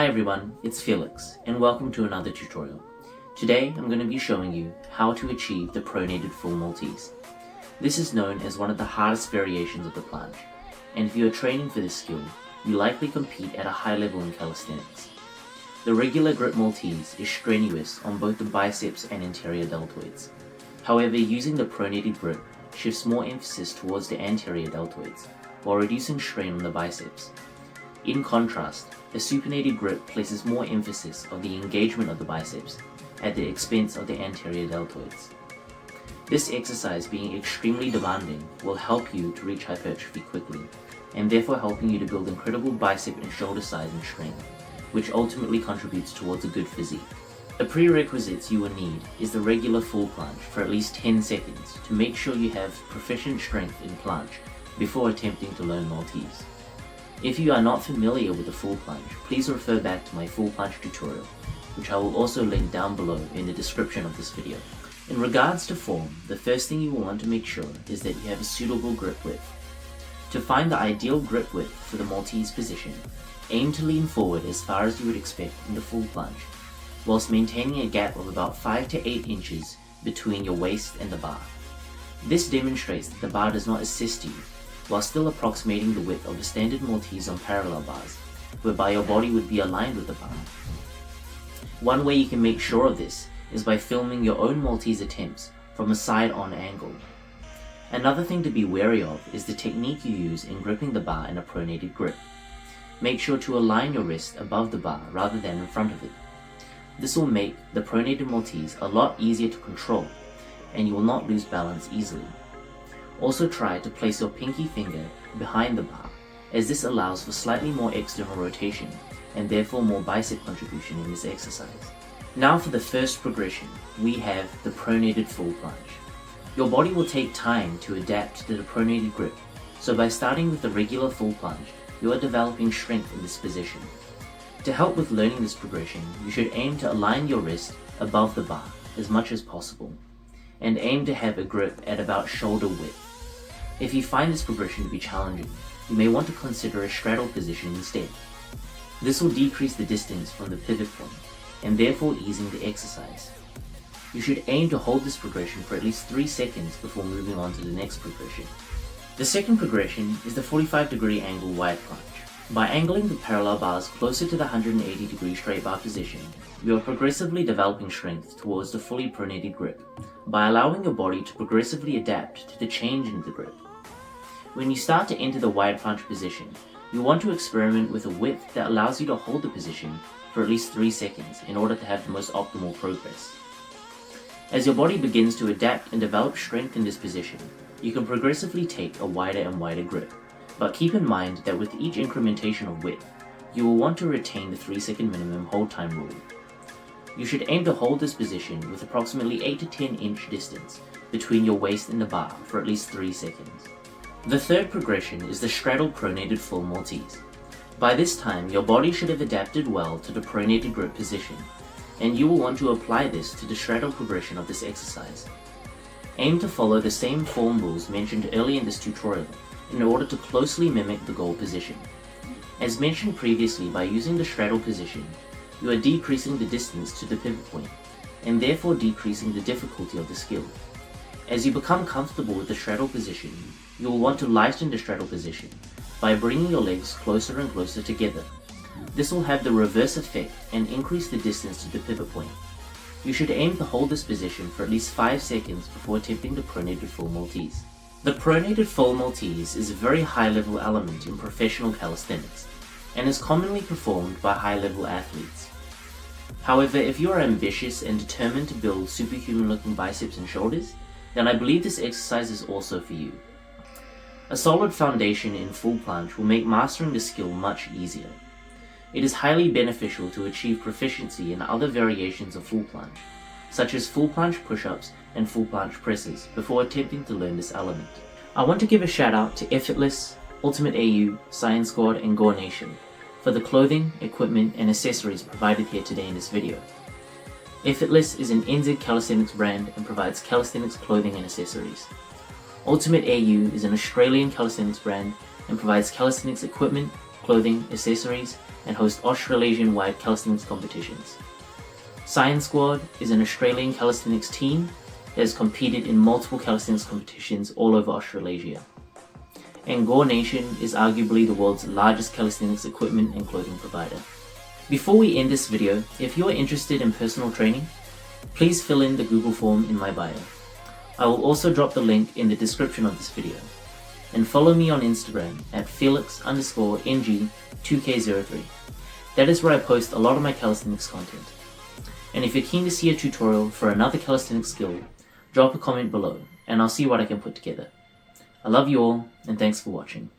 Hi everyone, it's Felix, and welcome to another tutorial. Today I'm going to be showing you how to achieve the Pronated full Maltese. This is known as one of the hardest variations of the planche, and if you are training for this skill, you likely compete at a high level in calisthenics. The regular grip Maltese is strenuous on both the biceps and anterior deltoids. However, using the pronated grip shifts more emphasis towards the anterior deltoids, while reducing strain on the biceps. In contrast, a supinated grip places more emphasis on the engagement of the biceps at the expense of the anterior deltoids. This exercise, being extremely demanding, will help you to reach hypertrophy quickly, and therefore helping you to build incredible bicep and shoulder size and strength, which ultimately contributes towards a good physique. The prerequisites you will need is the regular full planche for at least 10 seconds to make sure you have proficient strength in planche before attempting to learn Maltese. If you are not familiar with the full planche, please refer back to my full planche tutorial, which I will also link down below in the description of this video. In regards to form, the first thing you will want to make sure is that you have a suitable grip width. To find the ideal grip width for the Maltese position, aim to lean forward as far as you would expect in the full planche, whilst maintaining a gap of about 5 to 8 inches between your waist and the bar. This demonstrates that the bar does not assist you, while still approximating the width of the standard Maltese on parallel bars, whereby your body would be aligned with the bar. One way you can make sure of this is by filming your own Maltese attempts from a side-on angle. Another thing to be wary of is the technique you use in gripping the bar in a pronated grip. Make sure to align your wrist above the bar rather than in front of it. This will make the pronated Maltese a lot easier to control, and you will not lose balance easily. Also try to place your pinky finger behind the bar, as this allows for slightly more external rotation and therefore more bicep contribution in this exercise. Now for the first progression, we have the pronated full planche. Your body will take time to adapt to the pronated grip, so by starting with the regular full planche, you are developing strength in this position. To help with learning this progression, you should aim to align your wrist above the bar as much as possible, and aim to have a grip at about shoulder width. If you find this progression to be challenging, you may want to consider a straddle position instead. This will decrease the distance from the pivot point, and therefore easing the exercise. You should aim to hold this progression for at least 3 seconds before moving on to the next progression. The second progression is the 45-degree angle wide planche. By angling the parallel bars closer to the 180-degree straight bar position, you are progressively developing strength towards the fully pronated grip, by allowing your body to progressively adapt to the change in the grip. When you start to enter the wide planche position, you want to experiment with a width that allows you to hold the position for at least 3 seconds in order to have the most optimal progress. As your body begins to adapt and develop strength in this position, you can progressively take a wider and wider grip, but keep in mind that with each incrementation of width, you will want to retain the 3-second minimum hold time rule. You should aim to hold this position with approximately 8 to 10 inch distance between your waist and the bar for at least 3 seconds. The third progression is the Straddle pronated full Maltese. By this time, your body should have adapted well to the pronated grip position, and you will want to apply this to the straddle progression of this exercise. Aim to follow the same form rules mentioned earlier in this tutorial in order to closely mimic the goal position. As mentioned previously, by using the straddle position, you are decreasing the distance to the pivot point, and therefore decreasing the difficulty of the skill. As you become comfortable with the straddle position, you will want to lighten the straddle position by bringing your legs closer and closer together. This will have the reverse effect and increase the distance to the pivot point. You should aim to hold this position for at least 5 seconds before attempting the pronated full Maltese. The pronated full Maltese is a very high-level element in professional calisthenics, and is commonly performed by high-level athletes. However, if you are ambitious and determined to build superhuman-looking biceps and shoulders, then I believe this exercise is also for you. A solid foundation in full planche will make mastering the skill much easier. It is highly beneficial to achieve proficiency in other variations of full planche, such as full planche push-ups and full planche presses, before attempting to learn this element. I want to give a shout out to EFITLESS, UltimateAU, Saiyan Squad, and Gornation for the clothing, equipment, and accessories provided here today in this video. EFITLESS is an NZ Calisthenics brand and provides calisthenics clothing and accessories. UltimateAU is an Australian calisthenics brand and provides calisthenics equipment, clothing, accessories, and host Australasian-wide calisthenics competitions. Saiyan Squad is an Australian calisthenics team that has competed in multiple calisthenics competitions all over Australasia. And Gornation is arguably the world's largest calisthenics equipment and clothing provider. Before we end this video, if you are interested in personal training, please fill in the Google form in my bio. I will also drop the link in the description of this video. And follow me on Instagram at Felix_NG2K03. That is where I post a lot of my calisthenics content. And if you're keen to see a tutorial for another calisthenics skill, drop a comment below and I'll see what I can put together. I love you all and thanks for watching.